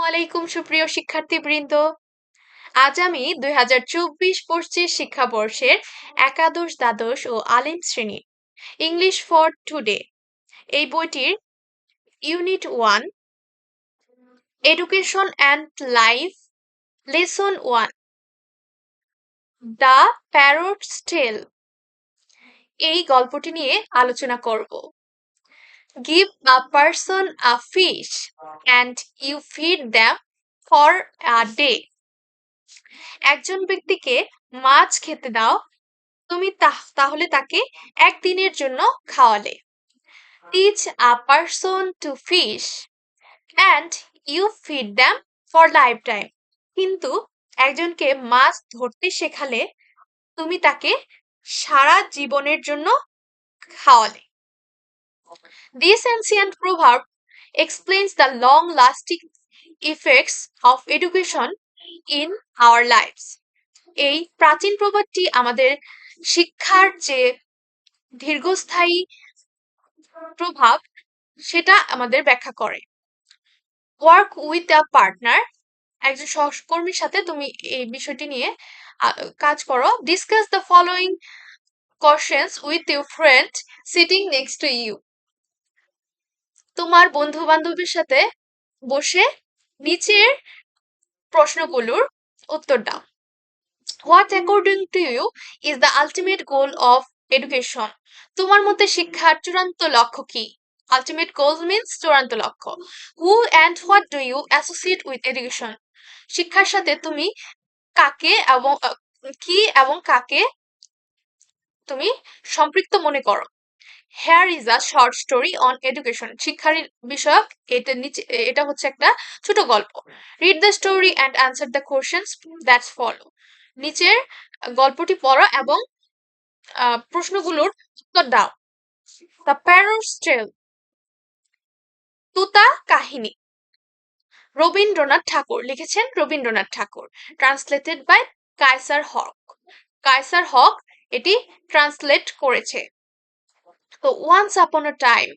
আলাইকুম সুপ্রিয় শিক্ষার্থীবৃন্দ। আজ আমি 2024-25 শিক্ষাবর্ষের একাদশ, দ্বাদশ ও আলিম শ্রেণীর ইংলিশ ফর টুডে এই বইটির unit 1 education and life lesson 1 the parrots tale এই গল্পটি নিয়ে আলোচনা করব। Give a person a fish and you feed them for a day. একজন ব্যক্তিকে মাছ খেতে দাও, তুমি তাহলে তাকে একদিনের জন্য খাওয়ালে। Teach a person to fish and you feed them for lifetime. কিন্তু একজনকে মাছ ধরতে শেখালে, তুমি তাকে সারা জীবনের জন্য খাওয়ালে। This ancient proverb explains the long-lasting effects of education in our lives. এই প্রাচীন প্রবাদটি আমাদের শিক্ষার যে দীর্ঘস্থায়ী প্রভাব সেটা আমাদের ব্যাখ্যা করে। ওয়ার্ক উইথ আ পার্টনার, একজন সহকর্মীর সাথে তুমি এই বিষয়টি নিয়ে কাজ করো। Discuss the following questions with your friend sitting next to you, তোমার বন্ধু বান্ধবের সাথে বসে নিচের প্রশ্নগুলোর উত্তর দাও। What according to you is the ultimate goal of education? তোমার মতে শিক্ষার চূড়ান্ত লক্ষ্য কি? Ultimate goal means চূড়ান্ত লক্ষ্য। Who and what do you associate with education? শিক্ষার সাথে তুমি কাকে এবং কি এবং কাকে তুমি সম্পৃক্ত মনে করো? Here is a short story on education. শিক্ষার বিষয়ক এটা হচ্ছে একটা ছোট গল্প। Read the story and answer the questions that follow. নিচের গল্পটি পড়ো এবং প্রশ্নগুলোর উত্তর দাও। The Parrot's Tale, তুতা কাহিনী। রবীন্দ্রনাথ ঠাকুর লিখেছেন, রবীন্দ্রনাথ ঠাকুর। ট্রান্সলেটেড বাই কায়সার হক। কায়সার হক এটি ট্রান্সলেট করেছে। তো once upon a time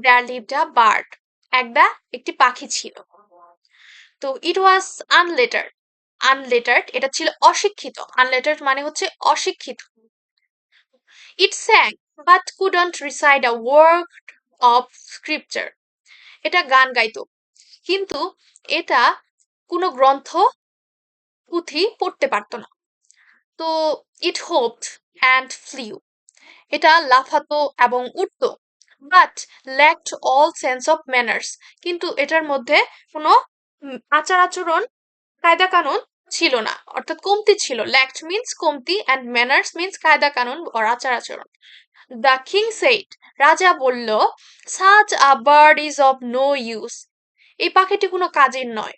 there lived a bird. একটি পাখি ছিল। তো it was unlettered. Unlettered এটা ছিল অশিক্ষিত। Unlettered মানে হচ্ছে অশিক্ষিত। It sang but couldn't recite a word of scripture. এটা গান গাইতো, কিন্তু এটা কোনো গ্রন্থ পুঁথি পড়তে পারতো না। তো it hoped and flew. এটা লাফাতো এবং উঠতো, but lacked all sense of manners. কিন্তু এটার মধ্যে কোনো আচার আচরণ, কায়দা কানুন ছিল না, অর্থাৎ কমতি ছিল। lacked means কমতি and manners means কায়দা কানুন or আচার আচরণ। The king said, রাজা বলল, such a bird is of no use. এই পাখিটি কোনো কাজের নয়।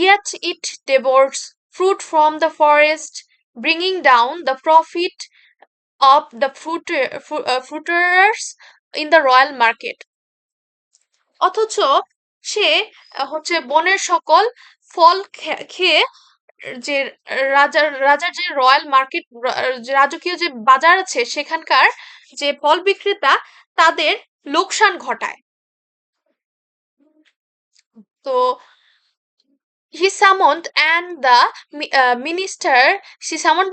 Yet it devours fruit from the forest, bringing down the profit of the fruiterers in the royal market. অথচ সে হচ্ছে বনের সকল ফল খেয়ে যে রাজার যে রয়্যাল মার্কেট, রাজকীয় যে বাজার আছে সেখানকার যে ফল বিক্রেতা তাদের লোকসান ঘটায়। তো he summoned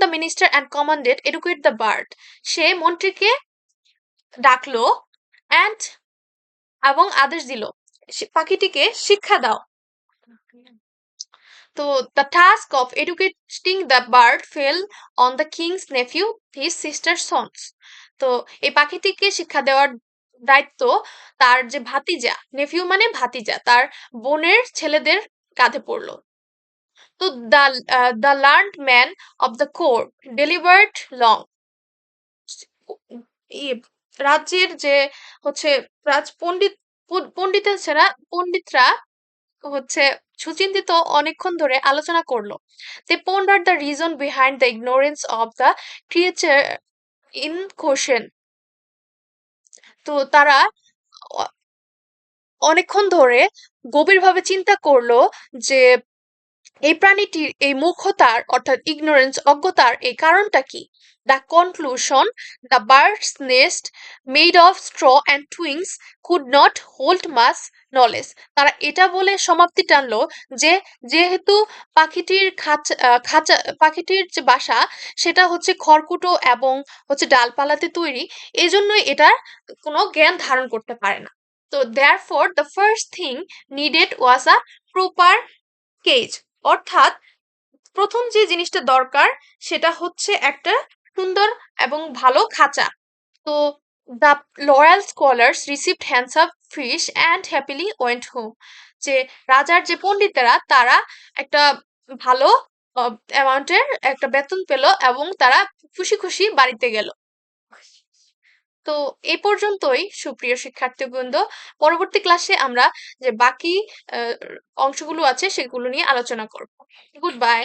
the minister and commanded educate the bird. সে মন্ত্রীকে ডাকলো এবং আদেশ দিল পাখিটিকে শিক্ষা দাও। তো the task of educating the bird fell on the king's nephew, his sister's sons. তো এই পাখিটিকে শিক্ষা দেওয়ার দায়িত্ব তার যে ভাতিজা, নেফিউ মানে ভাতিজা, তার বোনের ছেলেদের কাঁধে পড়লো। তো the learned man of the court delivered long. রাজ্যের যে হচ্ছে পণ্ডিতরা হচ্ছে সুচিন্তিত অনেকক্ষণ ধরে আলোচনা করলো। They pondered the reason behind the ignorance of the creature in question. তো তারা অনেকক্ষণ ধরে গভীরভাবে চিন্তা করলো যে এই প্রাণীটির এই মূর্খতার অর্থাৎ ইগনোরেন্স, অজ্ঞতার এই কারণটা কি। The conclusion, the bird's nest made of straw and twigs could not hold much knowledge. তারা এটা বলে সমাপ্তি টানলো যে যেহেতু পাখিটির যে বাসা সেটা হচ্ছে খড়কুটো এবং হচ্ছে ডালপালাতে তৈরি, এজন্যই এটা কোনো জ্ঞান ধারণ করতে পারে না। তো therefore the first thing needed was a proper cage, অর্থাৎ প্রথম যে জিনিসটা দরকার সেটা হচ্ছে একটা সুন্দর এবং ভালো খাঁচা। তো the loyal scholars received handsome fish and happily went home. যে রাজার যে পণ্ডিতেরা তারা একটা ভালো অ্যামাউন্টের একটা বেতন পেল এবং তারা খুশি খুশি বাড়িতে গেল। তো এ পর্যন্তই সুপ্রিয় শিক্ষার্থীবৃন্দ। পরবর্তী ক্লাসে আমরা যে বাকি অংশগুলো আছে সেগুলো নিয়ে আলোচনা করব। Good bye.